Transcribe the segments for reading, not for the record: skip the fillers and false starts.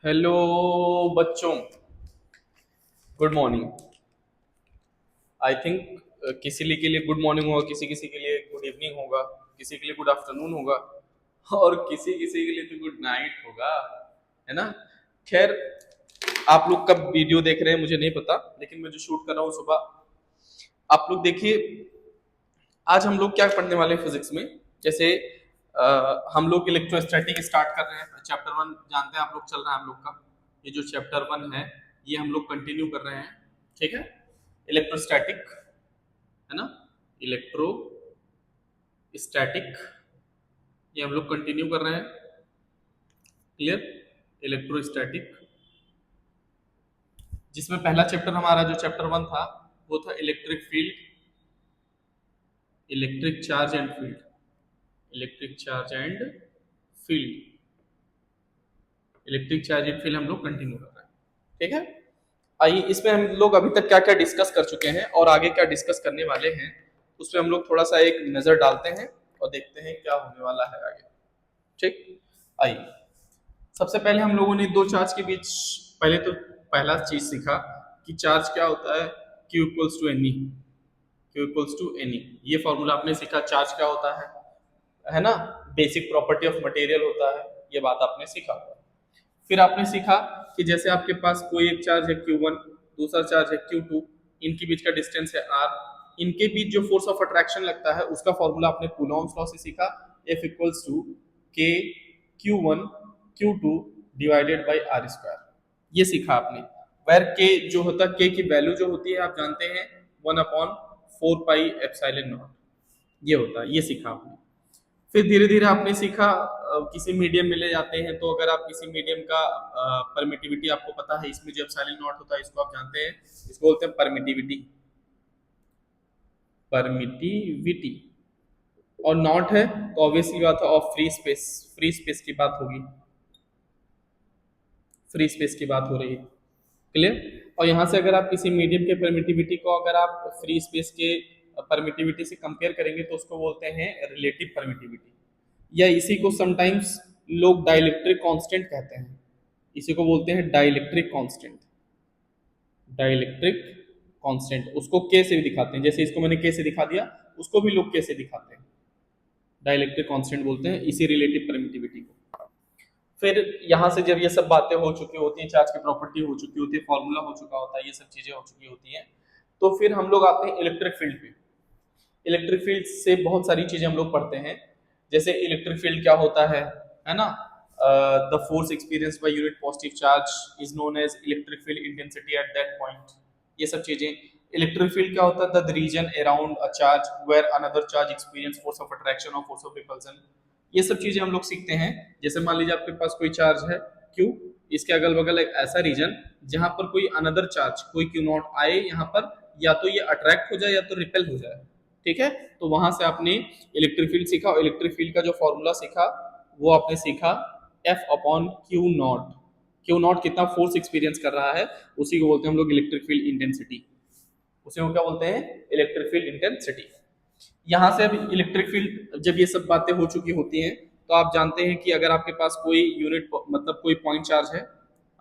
Hello बच्चों, good morning. I think किसी के लिए गुड मॉर्निंग होगा, किसी किसी के लिए गुड इवनिंग होगा, किसी के लिए गुड आफ्टरनून होगा और किसी किसी के लिए तो गुड नाइट होगा, है ना। खैर, आप लोग कब वीडियो देख रहे हैं मुझे नहीं पता, लेकिन मैं जो शूट कर रहा हूँ सुबह, आप लोग देखिए। आज हम लोग क्या पढ़ने वाले हैं फिजिक्स में। जैसे हम लोग इलेक्ट्रोस्टैटिक स्टार्ट कर रहे हैं, चैप्टर वन जानते हैं आप लोग, चल रहा है हम लोग का। ये जो चैप्टर वन है ये हम लोग कंटिन्यू कर रहे हैं, ठीक है। इलेक्ट्रोस्टैटिक, है ना, इलेक्ट्रोस्टैटिक, ये हम लोग कंटिन्यू कर रहे हैं। क्लियर? इलेक्ट्रोस्टैटिक, जिसमें पहला चैप्टर हमारा जो चैप्टर वन था वो था electric field, electric charge and field, electric charge and field, electric charge and field हम लोग कंटिन्यू कर रहे हैं, ठीक है। आइए, इसमें हम लोग अभी तक क्या क्या डिस्कस कर चुके हैं और आगे क्या डिस्कस करने वाले हैं, उस पर हम लोग थोड़ा सा एक नजर डालते हैं और देखते हैं क्या होने वाला है आगे। ठीक, आइए। सबसे पहले हम लोगों ने दो चार्ज के बीच पहले तो पहला चीज सीखा कि चार्ज क्या होता है, Q equals to n e, Q equals to n e. ये फॉर्मूला आपने सीखा, चार्ज क्या होता है ना, बेसिक प्रॉपर्टी ऑफ मटेरियल होता है, ये बात आपने सीखा। फिर आपने सीखा कि जैसे आपके पास कोई एक चार्ज है Q1, दूसरा चार्ज है Q2, इनके बीच का डिस्टेंस है R, इनके बीच जो फोर्स ऑफ अट्रैक्शन लगता है उसका फॉर्मूला आपने कूलॉम्स लॉ से सीखा, F equals to K Q1 Q2 divided by R square. ये सीखा आपने। वेर K जो होता है, K की वैल्यू जो होती है आप जानते हैं 1/4 पाई एप्सिलॉन नॉट, ये होता है, ये सीखा आपने। फिर धीरे धीरे आपने सीखा किसी मीडियम में ले जाते हैं तो अगर आप किसी मीडियम का परमिटिविटी आपको पता है, इसमें जो एप्सिलॉन नॉट होता है इसको आप जानते हैं, इसको बोलते हैं परमिटिविटी, परमिटिविटी। और नॉट है तो ऑब्वियसली बात है of free space, free space की बात होगी, फ्री स्पेस की बात हो रही है। क्लियर? और यहाँ से अगर आप किसी मीडियम के परमिटिविटी को अगर आप फ्री स्पेस के परमिटिविटी से कंपेयर करेंगे तो उसको बोलते हैं रिलेटिव परमिटिविटी, या इसी को समटाइम्स लोग डाइलेक्ट्रिक कांस्टेंट कहते हैं, इसी को बोलते हैं डाइलेक्ट्रिक कांस्टेंट, डाइलेक्ट्रिक कांस्टेंट। उसको के से भी दिखाते हैं, जैसे इसको मैंने के से दिखा दिया, उसको भी लोग के से दिखाते हैं, डाइलेक्ट्रिक कांस्टेंट बोलते हैं इसी रिलेटिव परमिटिविटी को। फिर यहाँ से जब ये सब बातें हो चुकी होती हैं, चार्ज की प्रॉपर्टी हो चुकी होती है, फॉर्मूला हो चुका होता है, ये सब चीजें हो चुकी होती हैं, तो फिर हम लोग आते हैं इलेक्ट्रिक फील्ड पे। इलेक्ट्रिक फील्ड से बहुत सारी चीजें हम लोग पढ़ते हैं, जैसे इलेक्ट्रिक फील्ड क्या होता है ना। The force experience by unit positive charge is known as electric field intensity at that point, ये सब चीजें। इलेक्ट्रिक फील्ड क्या होता है, the region around a charge where another charge experience force of attraction और फोर्स ऑफ रिपल्सन, ये सब चीजें हम लोग सीखते हैं। जैसे मान लीजिए आपके पास कोई चार्ज है Q, इसके अगल बगल एक ऐसा रीजन जहां पर कोई अनदर चार्ज कोई Q0 आए, यहाँ पर या तो ये अट्रैक्ट हो जाए या तो रिपेल हो जाए, ठीक है। तो वहां से आपने इलेक्ट्रिक फील्ड सीखा, और इलेक्ट्रिक फील्ड का जो फॉर्मूला सीखा वो आपने सीखा F/Q0। Q0 कितना फोर्स एक्सपीरियंस कर रहा है, उसी को बोलते हैं हम लोग इलेक्ट्रिक फील्ड इंटेंसिटी, उसी को क्या बोलते हैं, इलेक्ट्रिक फील्ड इंटेंसिटी। यहाँ से अब इलेक्ट्रिक फील्ड जब ये सब बातें हो चुकी होती हैं तो आप जानते हैं कि अगर आपके पास कोई यूनिट मतलब कोई पॉइंट चार्ज है,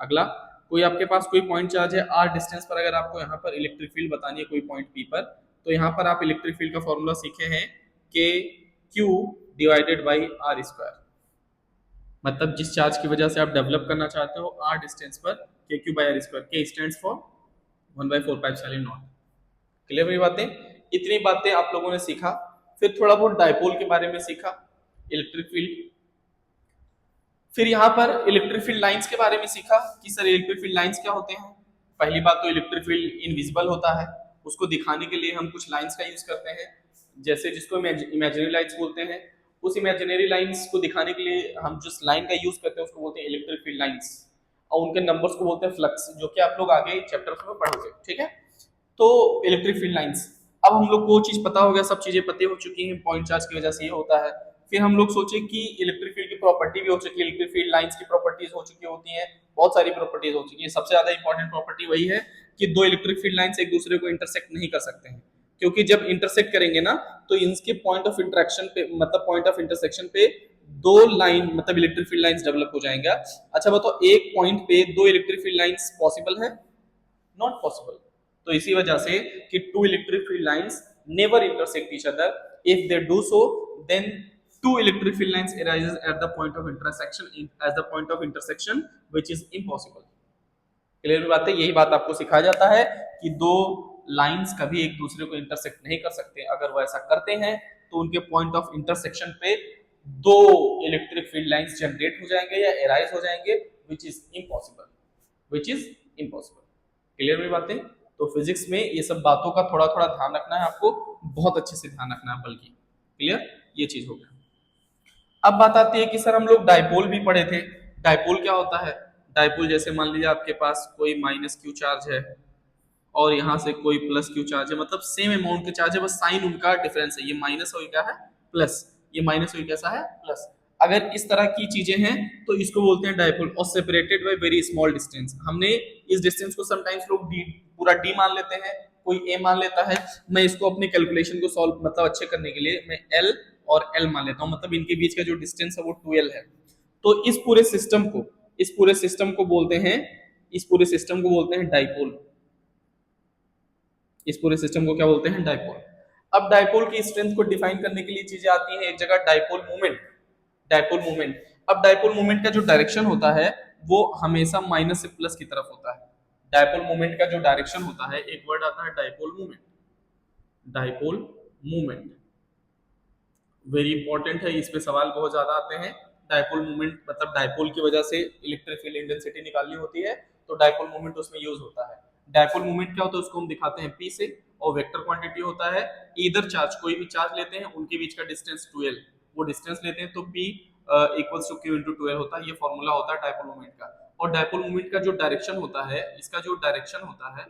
अगला कोई आपके पास कोई पॉइंट चार्ज है r डिस्टेंस पर, अगर आपको यहाँ पर इलेक्ट्रिक फील्ड बतानी है कोई पॉइंट p पर, तो यहाँ पर आप इलेक्ट्रिक फील्ड का फॉर्मूला सीखे हैं के Q divided by R square, मतलब जिस चार्ज की वजह से आप डेवलप करना चाहते हो r डिस्टेंस पर, के क्यू बाई आर स्क्वायर, के stands for 1/4 pi epsilon not. Clear मेरी बातें? इतनी बातें आप लोगों ने सीखा। फिर थोड़ा बहुत डायपोल के बारे में सीखा, इलेक्ट्रिक फील्ड। फिर यहाँ पर इलेक्ट्रिक फील्ड लाइंस के बारे में सीखा कि सर इलेक्ट्रिक फील्ड लाइंस क्या होते हैं। पहली बात तो इलेक्ट्रिक फील्ड इनविजिबल होता है, उसको दिखाने के लिए हम कुछ लाइंस का यूज करते हैं, जैसे जिसको इमेजिनरी लाइंस बोलते हैं। उस इमेजिनरी लाइंस को दिखाने के लिए हम जिस लाइन का यूज करते हैं उसको बोलते हैं इलेक्ट्रिक फील्ड लाइंस, और उनके नंबर्स को बोलते हैं फ्लक्स, जो कि आप लोग आगे चैप्टर्स में पढ़ोगे, ठीक है। तो इलेक्ट्रिक फील्ड लाइंस, अब हम लोग को चीज पता हो गया, सब चीजें पता हो चुकी हैं, पॉइंट चार्ज की वजह से ये होता है। फिर हम लोग सोचे कि इलेक्ट्रिक फील्ड की प्रॉपर्टी भी हो चुकी है, इलेक्ट्रिक फील्ड लाइंस की प्रॉपर्टीज हो चुकी होती हैं, बहुत सारी प्रॉपर्टीज हो चुकी है। सबसे ज्यादा इंपॉर्टेंट प्रॉपर्टी वही है कि दो इलेक्ट्रिक फील्ड लाइंस एक दूसरे को इंटरसेक्ट नहीं कर सकते हैं, क्योंकि जब इंटरसेक्ट करेंगे ना तो इनके पॉइंट ऑफ इंटरेक्शन पे मतलब पॉइंट ऑफ इंटरसेक्शन पे दो लाइन मतलब इलेक्ट्रिक फील्ड लाइंस डेवलप हो जाएंगे। अच्छा बताओ, एक पॉइंट पे दो इलेक्ट्रिक फील्ड लाइंस पॉसिबल है? Not possible. तो इसी वजह से कि two electric field lines never intersect each other, if they do so then two electric field lines arises at the point of intersection as the point of intersection which is impossible। Clear बात है? यही बात आपको सिखाया जाता है कि दो लाइंस कभी एक दूसरे को इंटरसेक्ट नहीं कर सकते, अगर वो ऐसा करते हैं तो उनके पॉइंट ऑफ इंटरसेक्शन पे दो इलेक्ट्रिक फील्ड लाइंस जनरेट हो जाएंगे या एराइज हो जाएंगे, which is impossible, which is impossible. Clear हुई बातें? तो फिजिक्स में ये सब बातों का थोड़ा थोड़ा ध्यान रखना है आपको, बहुत अच्छे से ध्यान रखना है बल्कि। क्लियर? ये चीज हो गया। अब बात आती है कि सर हम लोग डायपोल भी पढ़े थे, डायपोल क्या होता है? डायपोल जैसे मान लीजिए आपके पास कोई माइनस क्यू चार्ज है और यहाँ से कोई प्लस क्यू चार्ज है, मतलब सेम अमाउंट के चार्ज है, बस साइन उनका डिफरेंस है, ये माइनस और क्या है प्लस, ये माइनस और कैसा है प्लस। अगर इस तरह की चीजें हैं तो इसको बोलते हैं डायपोल, और separated by very small distance. हमने इस डिस्टेंस को समटाइम्स लोग डी पूरा डी मान लेते हैं, कोई ए मान लेता है। मैं इसको अपनी कैलकुलेशन को सॉल्व मतलब अच्छे करने के लिए मैं एल और एल मान लेता हूँ, मतलब इनके बीच का जो डिस्टेंस है वो 2l है। तो इस पूरे सिस्टम को बोलते हैं, इस पूरे सिस्टम को बोलते हैं डायपोल। इस पूरे सिस्टम को क्या बोलते हैं? डायपोल। अब डायपोल की स्ट्रेंथ को डिफाइन करने के लिए चीजें आती हैं एक जगह, डायपोल मोमेंट। डायपोल मोमेंट, अब डायपोल मोमेंट का जो डायरेक्शन होता है वो हमेशा माइनस से प्लस की तरफ होता है। डायपोल मोमेंट का जो डायरेक्शन होता है, एक वर्ड आता है dipole moment. Dipole moment very important है, इस पे सवाल बहुत ज्यादा आते हैं। डायपोल मोमेंट मतलब डायपोल की वजह से इलेक्ट्रिक फील्ड इंटेंसिटी निकालनी होती है, तो डायपोल मोमेंट उसमें यूज होता है। डायपोल मोमेंट क्या होता है उसको हम दिखाते हैं P से, और वेक्टर क्वांटिटी होता है इधर चार्ज, कोई भी चार्ज लेते हैं उनके बीच का डिस्टेंस 2l, वो डिस्टेंस लेते हैं तो P equals to Q into 2l होता है, ये फॉर्मूला होता है डायपोल मोमेंट का। और डायपोल मोमेंट का जो डायरेक्शन होता है, इसका जो डायरेक्शन होता है,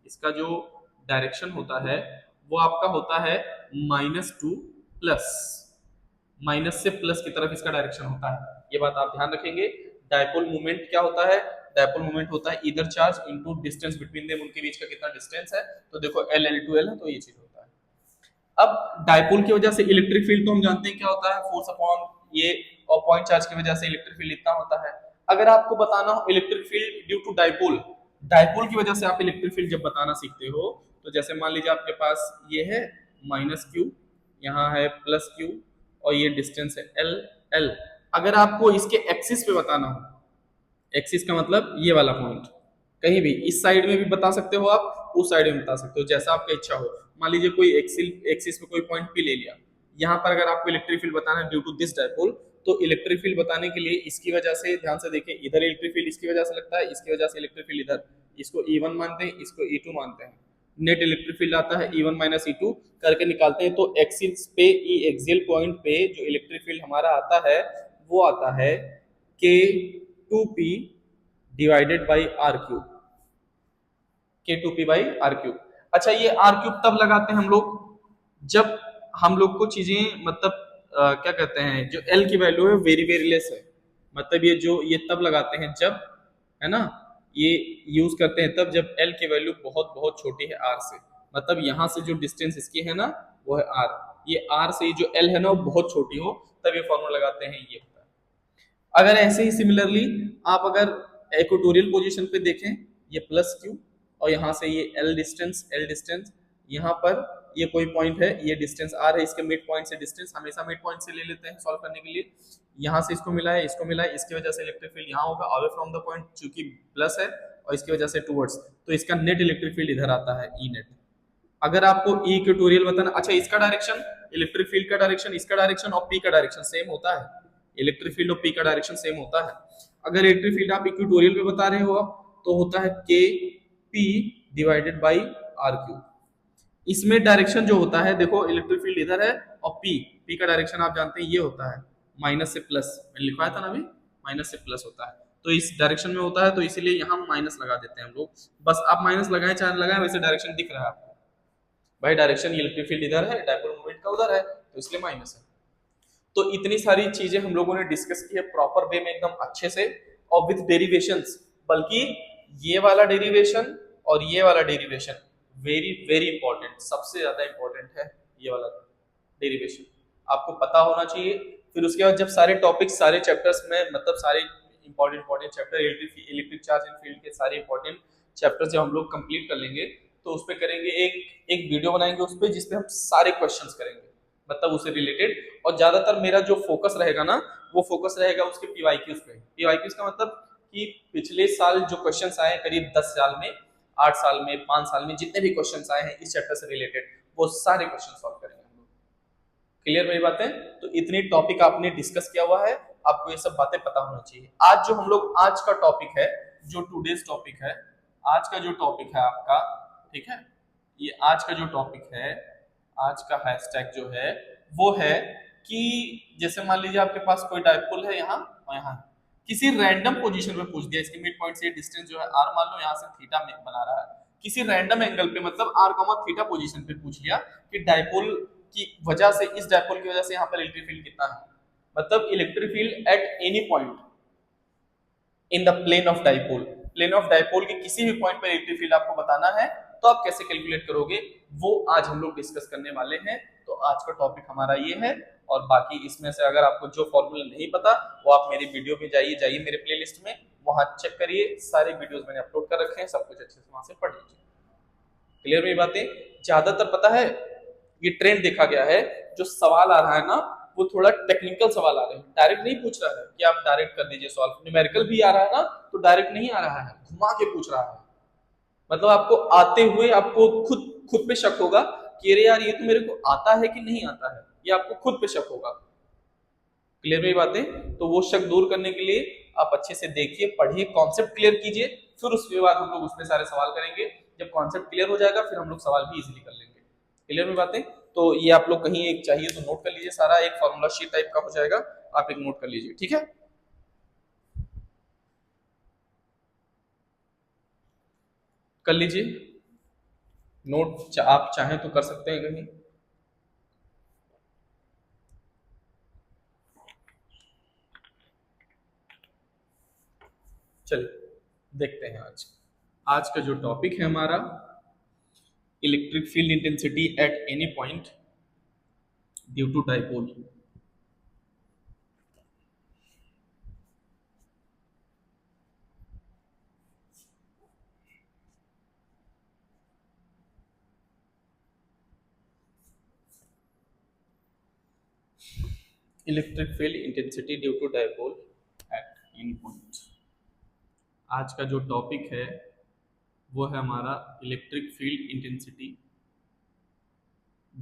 इसका जो डायरेक्शन होता है वो आपका होता है -2 प्लस, माइनस से प्लस की तरफ इसका डायरेक्शन होता है। ये बात आप ध्यान रखेंगे। डायपोल मोमेंट क्या होता है? डायपोल मोमेंट होता है इधर charge into distance between them, उनके बीच का कितना डिस्टेंस है, तो देखो L L2L है, तो ये चीज होता है। अब डायपोल की वजह से इलेक्ट्रिक फील्ड तो हम जानते हैं क्या होता है, फोर्स अपॉन ये, और पॉइंट चार्ज की वजह से इलेक्ट्रिक फील्ड इतना होता है। अगर आपको बताना हो electric field due to dipole, dipole की वजह से आप इलेक्ट्रिक फील्ड जब बताना सीखते हो, तो जैसे मान लीजिए आपके पास ये है -q, यहाँ है +q, और ये डिस्टेंस है L L। अगर आपको इसके एक्सिस पे बताना हो, एक्सिस का मतलब ये वाला पॉइंट, कहीं भी इस साइड में भी बता सकते हो आप, उस साइड में बता सकते हो, जैसा आपका इच्छा हो। मान लीजिए कोई एक्सिस पे कोई पॉइंट P ले लिया, यहाँ पर अगर आपको इलेक्ट्रिक फील्ड बताना है ड्यू टू दिस डायपोल, तो इलेक्ट्रिक फील्ड बताने के लिए इसकी वजह से, ध्यान से देखिए, इधर इलेक्ट्रिक फील्ड इसकी वजह से लगता है, इसकी वजह से इलेक्ट्रिक फील्ड इधर, इसको E1 मानते हैं, इसको E2 मानते हैं। नेट इलेक्ट्रिक फील्ड आता है E1 माइनस E2 करके निकालते हैं, तो एक्सिस पे ई एक्सियल पॉइंट पे जो इलेक्ट्रिक फील्ड हमारा आता है वो आता है K2P divided by R cube, K2P by R cube. अच्छा, ये R क्यूब तब लगाते हैं हम लोग जब हम लोग को चीजें मतलब क्या कहते हैं, जो L की वैल्यू है वेरी वेरी लेस है, मतलब ये तब लगाते हैं जब, है ना, ये यूज करते हैं तब जब L की वैल्यू बहुत बहुत छोटी है R से, मतलब यहाँ से जो डिस्टेंस इसकी है ना वो है R, ये R से जो L है ना वो बहुत छोटी हो, तब ये फॉर्मूला लगाते हैं, ये होता है। अगर ऐसे ही सिमिलरली आप अगर इक्वेटोरियल पोजीशन पे देखें, ये +q और यहाँ से ये L डिस्टेंस, यहाँ पर ये कोई पॉइंट है, ये डिस्टेंस R है, इसके मिड पॉइंट से डिस्टेंस हमेशा मिड पॉइंट से ले लेते हैं सॉल्व करने के लिए। यहाँ से इसको मिला है, इसको मिला है, इसकी वजह से इलेक्ट्रिक फील्ड यहाँ होगा अवे फ्रॉम द पॉइंट, चूंकि प्लस है, और इसकी वजह से टुवर्ड्स, तो इसका नेट इलेक्ट्रिक फील्ड इधर आता है E नेट। अगर आपको ई इक्वेटोरियल बताना, अच्छा इसका डायरेक्शन, इलेक्ट्रिक फील्ड का डायरेक्शन, इसका डायरेक्शन और P का डायरेक्शन सेम होता है, इलेक्ट्रिक फील्ड और P का डायरेक्शन सेम होता है। अगर इलेक्ट्रिक फील्ड आप इक्वेटोरियल पे बता रहे हो आप, तो होता है K P divided by R cube. इसमें डायरेक्शन जो होता है, देखो इलेक्ट्रिक फील्ड इधर है और P का डायरेक्शन आप जानते हैं ये होता है माइनस से प्लस, मैंने लिखवाया था ना अभी, माइनस से प्लस होता है, तो इस डायरेक्शन में होता है, तो इसीलिए यहाँ माइनस लगा देते हैं हम लोग। बस आप माइनस लगाए चाहे लगाए, वैसे डायरेक्शन दिख रहा है आपको, भाई डायरेक्शन इलेक्ट्रिक फील्ड इधर है, डायपोल मोमेंट का उधर है, तो इसलिए माइनस है। तो इतनी सारी चीजें हम लोगों ने डिस्कस की है प्रॉपर वे में एकदम अच्छे से, और विद डेरिवेशंस, बल्कि ये वाला डेरिवेशन और ये वाला डेरिवेशन वेरी वेरी इंपॉर्टेंट, सबसे ज्यादा इंपॉर्टेंट है ये वाला डेरिवेशन, आपको पता होना चाहिए फिर उसके बाद जब सारे टॉपिक्स सारे चैप्टर्स में मतलब सारे important chapter electric charge and field के सारे इंपॉर्टेंट चैप्टर जब हम लोग कंप्लीट कर लेंगे तो उस पर करेंगे एक एक वीडियो बनाएंगे उस पर जिसपे हम सारे क्वेश्चंस करेंगे मतलब उससे रिलेटेड। और ज्यादातर मेरा जो फोकस रहेगा ना वो फोकस रहेगा उसके पीवाईक्यूज पे। पीवाईक्यूज का मतलब कि पिछले साल जो क्वेश्चंस आए करीब 10 साल में 8 साल में 5 साल में जितने भी क्वेश्चंस आए हैं इस चैप्टर से रिलेटेड वो सारे क्वेश्चन सॉल्व करेंगे हम लोग। क्लियर मेरी बातें? तो इतनी टॉपिक आपने डिस्कस किया हुआ है, आपको ये सब बातें पता होना चाहिए। आज जो हम लोग आज का टॉपिक है जो टूडेज टॉपिक है, आज का जो टॉपिक है आपका, ठीक है, ये आज का जो टॉपिक है, आज का हैशटैग जो है वो है कि जैसे मान लीजिए आपके पास कोई डायपोल है यहाँ और यहाँ किसी रैंडम पोजीशन पे पूछ दिया, इसके मिड पॉइंट से डिस्टेंस जो है आर मान लो यहाँ से थीटा बना रहा है, किसी रैंडम एंगल पे मतलब आर कॉमा थीटा पोजीशन पे पूछ लिया कि डायपोल की वजह से इस डायपोल की वजह से यहाँ पर इलेक्ट्रिक फील्ड कितना है, मतलब electric field at any point in the plane of dipole, plane of dipole के किसी भी पॉइंट पर इलेक्ट्रिक फील्ड आपको बताना है तो आप कैसे कैलकुलेट करोगे वो आज हम लोग डिस्कस करने वाले हैं। तो आज का टॉपिक हमारा ये है और बाकी इसमें से अगर आपको जो फॉर्मूला नहीं पता वो आप मेरी वीडियो में जाइए मेरे प्लेलिस्ट में वहां चेक करिए, सारे वीडियोस मैंने अपलोड कर रखे हैं, सब कुछ अच्छे से वहां से पढ़ लीजिए। क्लियर मेरी बातें? ज्यादातर पता है ये ट्रेंड देखा गया है जो सवाल आ रहा है ना वो थोड़ा टेक्निकल सवाल आ रहे हैं, डायरेक्ट नहीं पूछ रहा है कि आप डायरेक्ट कर दीजिए सॉल्व, न्यूमेरिकल भी आ रहा है ना तो डायरेक्ट नहीं आ रहा है, घुमा के पूछ रहा है। मतलब आपको आते हुए आपको खुद खुद पे शक होगा कि अरे यार ये तो मेरे को आता है कि नहीं आता है, ये आपको खुद पे शक होगा। क्लियर मेरी बातें? तो वो शक दूर करने के लिए आप अच्छे से देखिए, पढ़िए, कॉन्सेप्ट क्लियर कीजिए, फिर उसके बाद हम लोग उसमें सारे सवाल करेंगे। जब कॉन्सेप्ट क्लियर हो जाएगा फिर हम लोग सवाल भी इजीली कर लेंगे। क्लियर मेरी बातें? तो ये आप लोग कहीं एक चाहिए तो नोट कर लीजिए, सारा एक फॉर्मूला शीट टाइप का हो जाएगा, आप एक नोट कर लीजिए, ठीक है। कर लीजिए नोट, आप चाहें तो कर सकते हैं कहीं। चलिए देखते हैं आज आज का जो टॉपिक है हमारा electric field intensity at any point due to dipole. Electric field intensity due to dipole at any point. आज का जो टॉपिक है वो है हमारा electric field intensity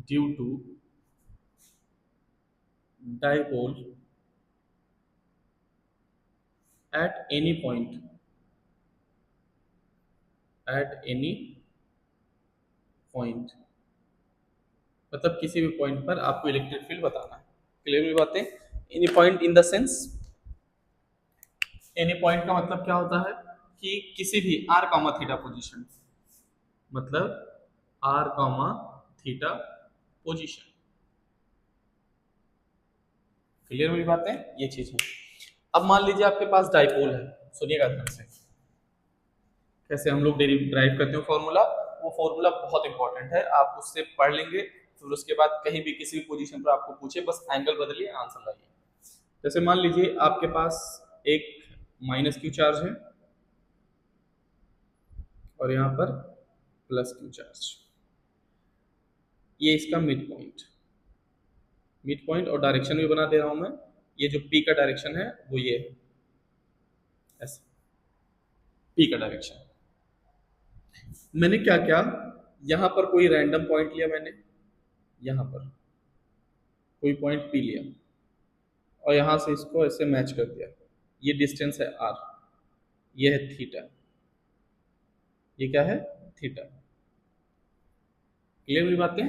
due to dipole at any point, at any point मतलब किसी भी पॉइंट पर आपको इलेक्ट्रिक फील्ड बताना है। क्लियर हुई बातें? Any point in the sense, any point का मतलब क्या होता है कि किसी भी आर कॉमा थीटा पोजीशन, मतलब R comma theta position. Clear हुई बातें? ये चीज है। अब मान लीजिए आपके पास डाइपोल है, सुनिएगा ध्यान से कैसे हम लोग ड्राइव करते हैं फॉर्मूला। वो फॉर्मूला बहुत इंपॉर्टेंट है, आप उससे पढ़ लेंगे फिर उसके बाद कहीं भी किसी भी पोजीशन पर आपको पूछे बस एंगल बदलिए आंसर लाइए। जैसे मान लीजिए आपके पास एक माइनस क्यू चार्ज है और यहाँ पर प्लस क्यू चार्ज, ये इसका मिड पॉइंट और डायरेक्शन भी बना दे रहा हूं मैं, ये जो पी का डायरेक्शन है वो ये है, ऐसे पी का डायरेक्शन। मैंने क्या किया, यहां पर कोई रैंडम पॉइंट लिया मैंने, यहां पर कोई पॉइंट पी लिया और यहां से इसको ऐसे मैच कर दिया। ये डिस्टेंस है आर, ये है थीटा, ये क्या है थीटा। क्लियर हुई बातें?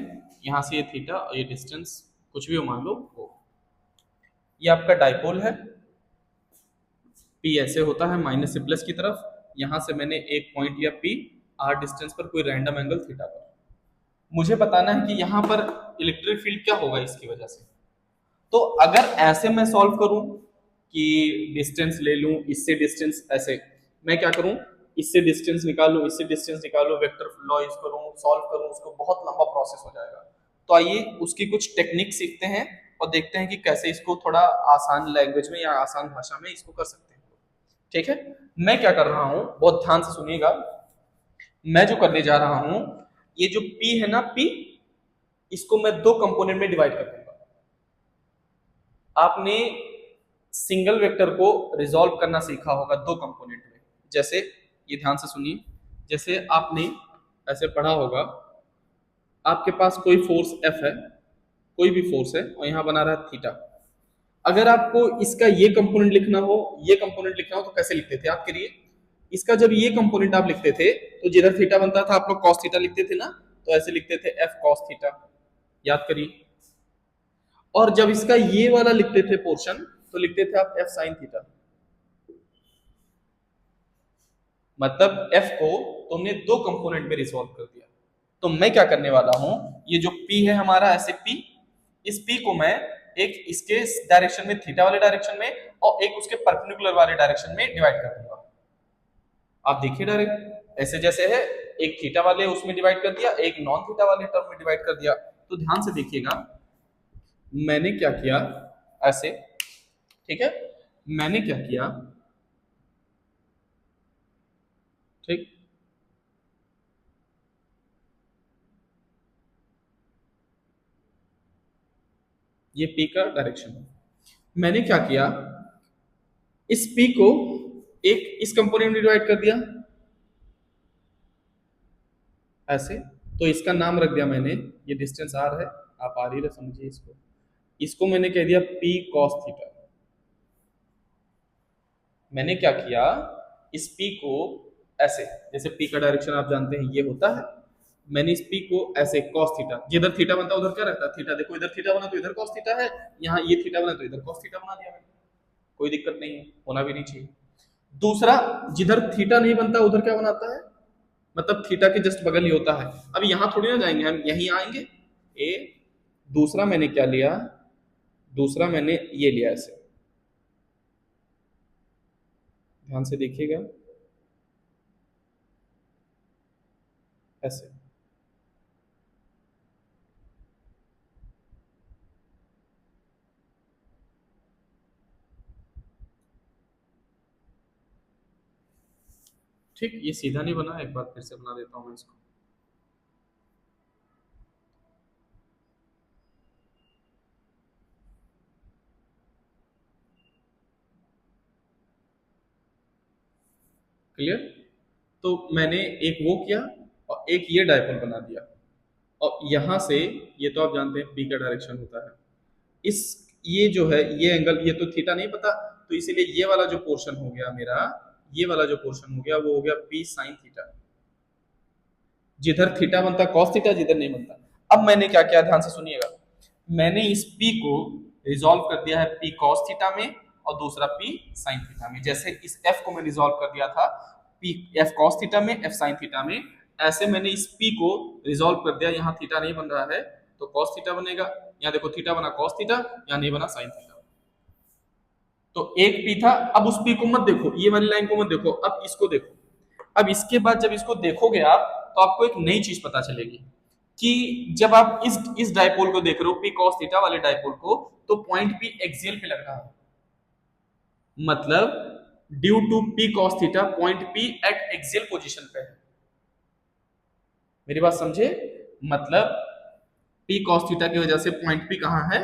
यहां से ये थीटा और ये डिस्टेंस कुछ भी हो मान लो वो, ये आपका डाइपोल है, पी ऐसे होता है माइनस से प्लस की तरफ, यहां से मैंने एक पॉइंट लिया पी आर डिस्टेंस पर कोई रैंडम एंगल थीटा पर। मुझे बताना है कि यहां पर इलेक्ट्रिक फील्ड क्या होगा इसकी वजह से। तो अगर ऐसे मैं सॉल्व करूं कि डिस्टेंस ले लूं, इससे डिस्टेंस ऐसे मैं क्या करूं, इससे डिस्टेंस निकालूं, इससे डिस्टेंस निकालूं, वेक्टर लॉ यूज करूं, सॉल्व करूं, उसको बहुत लंबा प्रोसेस हो जाएगा। तो आइए उसकी कुछ टेक्निक सीखते हैं और देखते हैं कि कैसे इसको थोड़ा आसान लैंग्वेज में या आसान भाषा में इसको कर सकते हैं। ठीक है, मैं क्या कर रहा हूं, बहुत ध्यान से सुनिएगा। मैं जो करने जा रहा हूं, ये जो P है ना, P, इसको मैं दो कंपोनेंट में डिवाइड कर दूंगा। आपने सिंगल वेक्टर को रिजॉल्व करना सीखा होगा दो कंपोनेंट में। जैसे, ये ध्यान से सुनिए, जैसे आपने ऐसे पढ़ा होगा, आपके पास कोई फोर्स F है, कोई भी फोर्स है, और यहां बना रहा है थीटा। अगर आपको इसका ये कंपोनेंट लिखना हो, ये कंपोनेंट लिखना हो, तो कैसे लिखते थे आप करिए। इसका जब ये कंपोनेंट आप लिखते थे तो जिधर थीटा बनता था आप लोग cos थीटा लिखते थे ना, तो ऐसे लिखते थे F cos थीटा, याद करिए। और जब इसका ये वाला लिखते थे पोर्शन, तो लिखते थे आप F sin थीटा। मतलब F को तुमने दो कंपोनेंट में रिजॉल्व कर दिया। तो मैं क्या करने वाला हूं, ये जो P है हमारा, ऐसे P, इस P को मैं एक इसके डायरेक्शन में, थीटा वाले डायरेक्शन में, और एक उसके परपेंडिकुलर वाले डायरेक्शन में डिवाइड कर दूंगा। आप देखिए डायरेक्ट ऐसे जैसे है, एक थीटा वाले उसमें डिवाइड कर दिया, एक नॉन थीटा वाले टर्म में डिवाइड कर दिया। तो ध्यान से देखिएगा, मैंने क्या किया, ऐसे, ठीक है, मैंने क्या किया, ठीक, ये P का डायरेक्शन है। मैंने क्या किया, इस P को एक इस कंपोनेंट में डिवाइड कर दिया, ऐसे। तो इसका नाम रख दिया मैंने, ये डिस्टेंस r है, आप r ही समझिए इसको। इसको मैंने कह दिया P cos थीटा। मैंने क्या किया, इस P को ऐसे, जैसे P का डायरेक्शन आप जानते हैं ये होता है, मैंने इस P को ऐसे cos थीटा, जिधर थीटा बनता है उधर क्या रहता है थीटा। देखो इधर थीटा बना तो इधर cos थीटा है, यहाँ ये थीटा बना तो इधर cos थीटा बना दिया मैंने। कोई दिक्कत नहीं है, होना भी नहीं चाहिए। दूसरा, जिधर थीटा नहीं बनता उधर क्या बनाता है, मतलब थीटा के जस्ट बगल ही होता है। अब यहाँ थोड़ी ना जाएंगे हम, यहीं आएंगे। ए, दूसरा मैंने क्या लिया, दूसरा मैंने ये लिया ऐसे, ध्यान से देखिएगा, ऐसे। ठीक, ये सीधा नहीं बना, एक बार फिर से बना देता हूं मैं इसको। क्लियर। तो मैंने एक वो किया और एक ये डायपोल बना दिया, और यहां से, ये तो आप जानते हैं P का डायरेक्शन होता है, इस, ये जो है ये एंगल, ये तो थीटा नहीं पता, तो इसीलिए ये वाला जो पोर्शन हो गया मेरा, ये वाला जो पोर्शन हो गया वो हो गया P sin थीटा। जिधर थीटा बनता cos थीटा, जिधर नहीं बनता। अब मैंने क्या किया, ध्यान से सुनिएगा, मैंने इस P को रिजॉल्व कर दिया है P cos थीटा में, और दूसरा P sin थीटा में। जैसे इस F को मैं रिजॉल्व कर दिया था P F cos थीटा में, F sin थीटा में, ऐसे मैंने इस P को रिजॉल्व कर दिया। यहाँ थीटा नहीं बन रहा है तो cos थीटा बनेगा, यहाँ देखो थीटा बना cos थीटा, यहाँ नहीं बना sin थीटा। तो एक P था। अब उस P को मत देखो, ये वाली लाइन को मत देखो, अब इसको देखो। अब इसके बाद जब इसको देखोगे आप, तो आपको एक नई चीज पता चलेगी कि जब आप इस डायपोल को देख रहे हो, P cos थीटा वाले डायपोल को, तो पॉइंट P एक्सियल पे लग रहा है। मतलब due to P cos theta, point P at axial position पे है। मेरी बात समझे, मतलब P cos थीटा की वजह से पॉइंट P कहां है,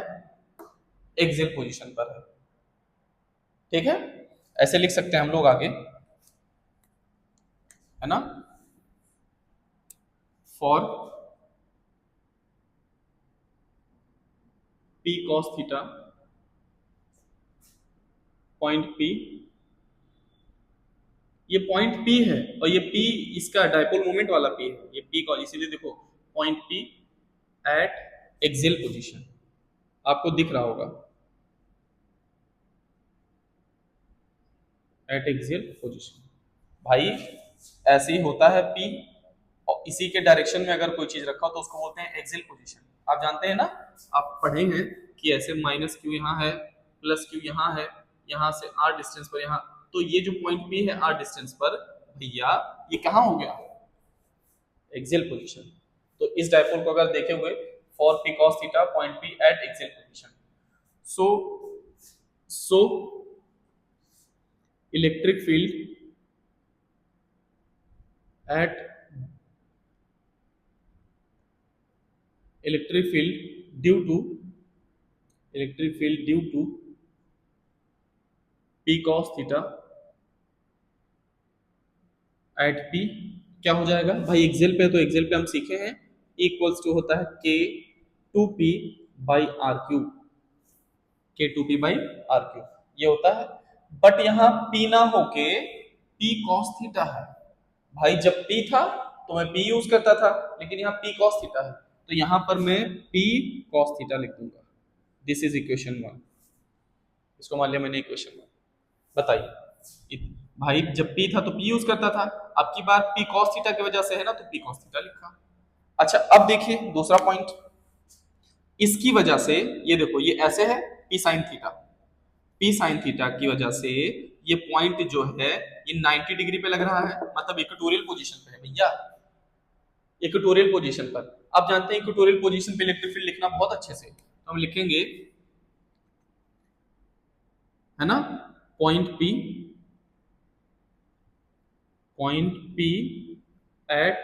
एक्सियल पोजीशन पर है। ठीक है, ऐसे लिख सकते हैं हम लोग आगे, है ना, for P cos theta, point P, ये पॉइंट P है, और ये P इसका डायपोल मोमेंट वाला P है, ये P का, इसीलिए देखो point P at axial position, आपको दिख रहा होगा, एट एक्सियल पोजीशन। भाई ऐसे ही होता है P, और इसी के डायरेक्शन में अगर कोई चीज रखा हो तो उसको बोलते हैं एक्सियल पोजीशन। आप जानते हैं ना, आप पढ़े हैं कि ऐसे माइनस क्यू यहाँ है, प्लस क्यू यहाँ है, यहाँ से r डिस्टेंस पर यहाँ, तो ये जो पॉइंट P है r डिस्टेंस पर, भैया ये कहाँ हो गया, एक्सियल पोजीशन। तो इस डायपोल को अगर देखे हुए, for P cos theta, point P at axial position, so so electric field eight electric field due to electric field due to p cos theta at p क्या हो जाएगा भाई एक्सेल पे, तो एक्सेल पे हम सीखे हैं इक्वल्स टू होता है k 2p by R cube, k 2p by R cube ये होता है। बट यहाँ p ना होके p cos थीटा है। भाई जब p था तो मैं p यूज करता था, लेकिन यहाँ p cos थीटा है, तो यहाँ पर मैं p cos थीटा लिख दूंगा। This is equation 1। इसको मान लिया मैंने इक्वेशन 1। बताइए भाई जब p था तो p यूज करता था, अब की बार p cos थीटा की वजह से है ना, तो p cos थीटा लिखा। अच्छा अब देखिए दूसरा पॉइंट, इसकी वजह से ये देखो ये ऐसे है p sin theta, p sin theta की वजह से ये पॉइंट जो है ये 90 डिग्री पे लग रहा है, मतलब इक्वेटोरियल पोजीशन पे है भैया, इक्वेटोरियल पोजीशन पर। आप जानते हैं इक्वेटोरियल पोजीशन पे इलेक्ट्रिक फील्ड लिखना बहुत अच्छे से, तो हम लिखेंगे है ना point P at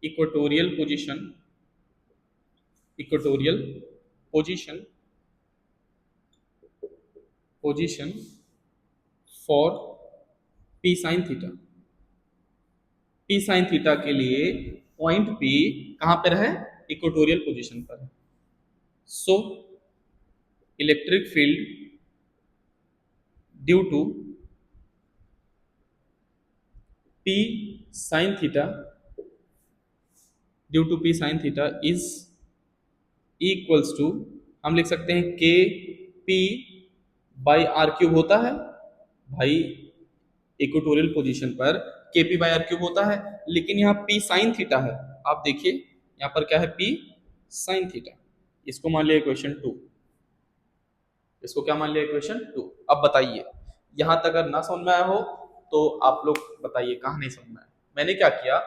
equatorial position position for P sin theta. P sin theta के लिए पॉइंट P कहां पर है, इक्वेटोरियल पोजीशन पर है। So electric field due to P sin theta is equals to, हम लिख सकते हैं के पी बाई आर क्यूब होता है। भाई इक्वेटोरियल पोजीशन पर के पी बाई आर क्यूब होता है, लेकिन यहाँ पी साइन थीटा है। आप देखिए यहाँ पर क्या है, पी साइन थीटा। इसको मान लिया इक्वेशन 2, इसको क्या मान लिया इक्वेशन 2। अब बताइए यहां तक अगर ना समझ में आया हो तो आप लोग बताइए कहाँ नहीं समझ में आया। मैंने क्या किया,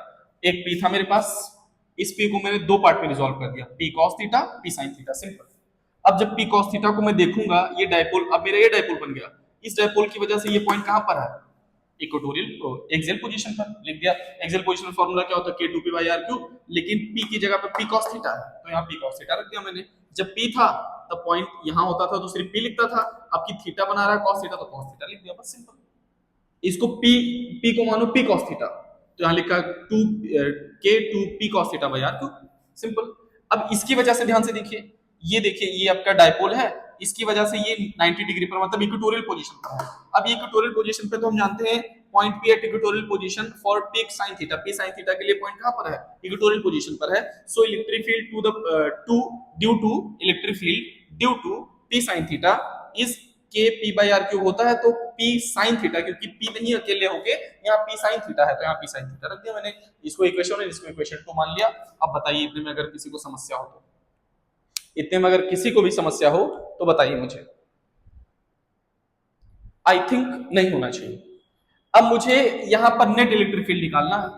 एक पी था मेरे पास, इस पी को मैंने दो पार्ट में रिजॉल्व कर दिया, P cos theta P sine theta, simple. अब जब पी कॉस थीटा को मैं देखूंगा ये डायपोल, अब मेरा ये डायपोल बन गया, इस डायपोल की वजह से ये पॉइंट कहां पर है, इक्वेटोरियल एक्सियल पोजीशन पर लिख दिया। एक्सियल पोजीशन में फार्मूला क्या होता है, k2p बाई आर क्यूब, लेकिन p की जगह पे p cos थीटा है तो यहाँ p cos थीटा रख दिया मैंने। जब p था तब पॉइंट यहाँ होता था तो सिर्फ p लिखता था, अब की थीटा बना रहा है cos थीटा तो cos थीटा लिख दिया, बस सिंपल। इसको p को मानो p cos थीटा, तो यहाँ लिखा 2 k2p cos theta by R cube, simple. अब इसकी वजह से ध्यान से देखिए, ये देखिए ये आपका डायपोल है, इसकी वजह से ये 90 डिग्री पर मतलब इक्वेटोरियल पोजीशन पर है। अब ये इक्वेटोरियल पोजीशन पे तो हम जानते हैं point P at equatorial position for P sin theta, P sin theta के लिए पॉइंट कहां पर है, इक्वेटोरियल पोजीशन पर है। So electric field to the due to electric field due to P sin theta is K P by R cube होता है, तो पी sin थीटा, क्योंकि पी नहीं अकेले होके यहाँ पी sin थीटा है तो यहाँ पी sin थीटा रख दिया मैंने। इसको इक्वेशन 1 इसको इक्वेशन 2 मान लिया। अब बताइए इतने में अगर किसी को समस्या हो तो, इतने में अगर किसी को भी समस्या हो तो बताइए मुझे। आई थिंक नहीं होना चाहिए। अब मुझे यहां पर नेट इलेक्ट्रिक फील्ड निकालना है।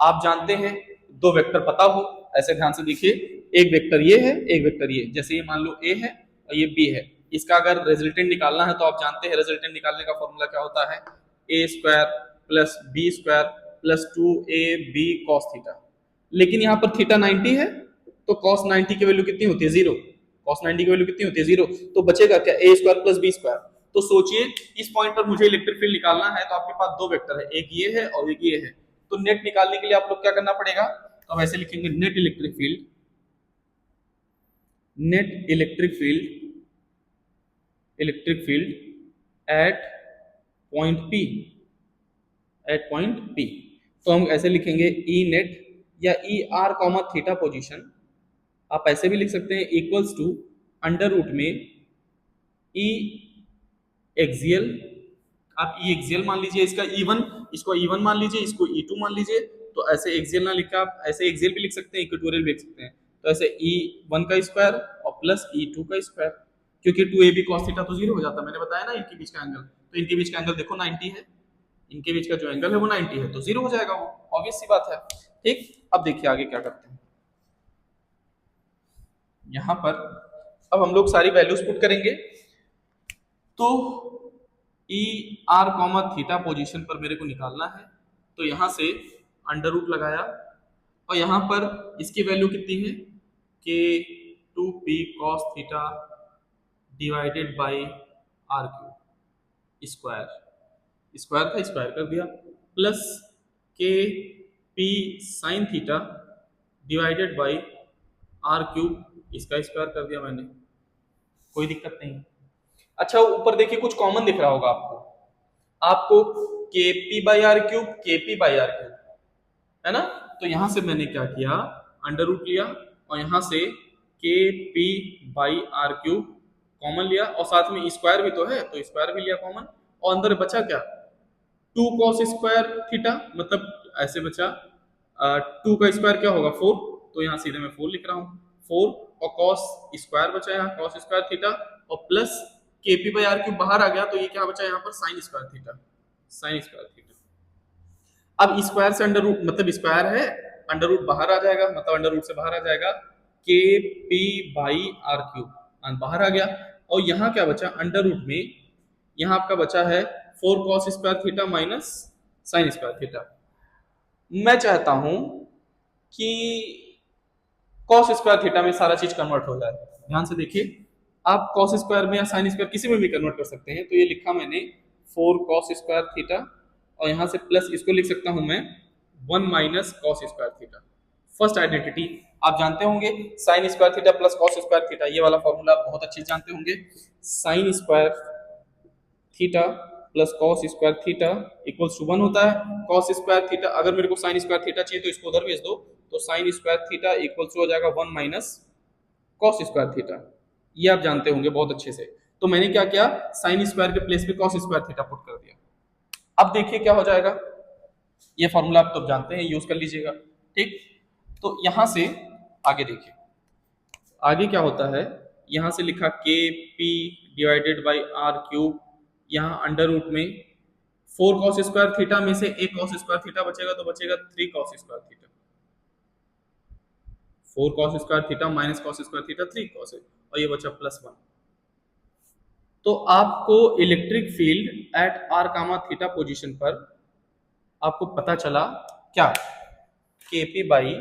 आप जानते हैं दो वेक्टर पता हो, ऐसे ध्यान से देखिए, एक वेक्टर ये है एक वेक्टर ये, जैसे ये मान लो ए है और ये बी है, इसका अगर रिजल्टेंट निकालना है तो आप जानते हैं रिजल्टेंट निकालने का फॉर्मूला क्या होता है, a square plus b square plus 2ab cos theta. लेकिन यहाँ पर थीटा 90 है तो cos 90 की वैल्यू कितनी होती है, 0। cos 90 की वैल्यू कितनी होती है, 0। तो बचेगा क्या, ए स्क्वायर प्लस बी स्क्वायर। तो सोचिए इस पॉइंट पर मुझे इलेक्ट्रिक फील्ड निकालना है, तो आपके पास दो वेक्टर है, एक ये है और एक ये है। तो नेट निकालने के लिए आप लोग क्या करना पड़ेगा, तो हम ऐसे लिखेंगे net electric field eight point P। तो हम ऐसे लिखेंगे ई नेट या E R comma theta position, आप ऐसे भी लिख सकते हैं इक्वल्स टू अंडर रूट में ई एक्सियल, आप ई एक्सियल मान लीजिए, इसका E1 इसको E1 मान लीजिए, इसको E2 मान लीजिए। तो ऐसे एक्सियल ना लिखकर आप ऐसे एक्सियल भी लिख सकते हैं, इक्वेटोरियल भी लिख सकते हैं। तो ऐसे E1 का स्क्वायर और प्लस E2 का स्क्वायर, क्योंकि 2ab cos थीटा तो 0 हो जाता है, मैंने बताया ना इनके बीच का एंगल, तो इनके बीच का एंगल देखो 90 है, इनके बीच का जो एंगल है वो 90 है, तो 0 हो जाएगा, वो ऑब्वियस सी बात है। ठीक, अब देखिए आगे क्या करते हैं। यहां पर अब हम लोग सारी वैल्यूज पुट करेंगे। तो E R comma theta position पर मेरे को निकालना है, तो यहां से अंडर रूट लगाया और यहां पर इसकी वैल्यू कितनी है K 2p cos theta divided by R cube square, square था स्क्वायर कर दिया, plus K P sine theta divided by R cube इसका स्क्वायर कर दिया मैंने, कोई दिक्कत नहीं। अच्छा ऊपर देखिए कुछ कॉमन दिख रहा होगा आपको, आपको के पी बाई आर क्यूब के पी बाई आर क्यूब है ना, तो यहां से मैंने क्या किया अंडर रूट लिया और यहां से K P by R cube common लिया और साथ में स्क्वायर भी तो है तो स्क्वायर भी लिया कॉमन, और अंदर बचा क्या 2 cos स्क्वायर थीटा, मतलब ऐसे बचा 2 का स्क्वायर क्या होगा 4, तो यहाँ सीधे मैं 4 लिख रहा हूँ 4, और cos स्क्वायर बचा यहाँ cos स्क्वायर थीटा और plus K P by R cube बाहर आ गया तो ये क्या बचा यहाँ पर sign square theta, sign square theta. अब स्क्वायर से अंडर रूट मतलब स्क्वायर है, अंडर रूट बाहर आ जाएगा, मतलब अंडर रूट से बाहर आ जाएगा के पी बाई आर क्यूब बाहर आ गया, और यहाँ क्या बचा अंडर रूट में, यहाँ आपका बचा है 4 cos square theta minus sign square theta. मैं चाहता हूं कि cos स्क्वायर थीटा में सारा चीज कन्वर्ट हो जाए, ध्यान से देखिए आप cos स्क्वायर में या साइन स्क्वायर किसी में भी कन्वर्ट कर सकते हैं, तो ये लिखा मैंने 4 cos स्क्वायर थीटा और यहां से प्लस इसको लिख सकता हूं मैं 1 minus cos square theta. First identity आप जानते होंगे sine square theta plus cos square theta, ये वाला फॉर्मूला आप बहुत अच्छे से जानते होंगे, sine square theta plus cos square theta equals to 1 होता है, cos स्क्वायर थीटा अगर मेरे को साइन स्क्वायर थीटा चाहिए तो इसको उधर भेज दो, तो sine square theta equals to हो जाएगा 1 माइनस cos स्क्वायर थीटा, ये आप जानते होंगे बहुत अच्छे से। तो मैंने क्या किया साइन स्क्वायर के प्लेस पे cos स्क्वायर थीटा पुट कर दिया। अब देखिए क्या हो जाएगा, ये फॉर्मूला आप तो जानते हैं यूज कर लीजिएगा, ठीक। तो यहां से आगे देखिए आगे क्या होता है, यहां से लिखा K P divided by R cube, यहाँ अंडर रूट में 4 cos स्क्वायर थीटा में से एक cos स्क्वायर थीटा बचेगा तो बचेगा 3 cos square theta, 4 cos square theta minus cos square theta 3 cos है और ये बचा प्लस 1। तो आपको electric field at R comma theta position पर आपको पता चला क्या K P by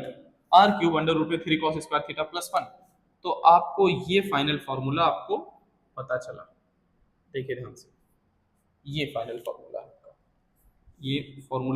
R cube under root में 3 cos स्क्वायर थीटा प्लस 1, तो आपको ये फाइनल फॉर्मूला आपको पता चला, देखिए ध्यान से ये फाइनल फॉर्मूला है आपका, ये फॉर्मूला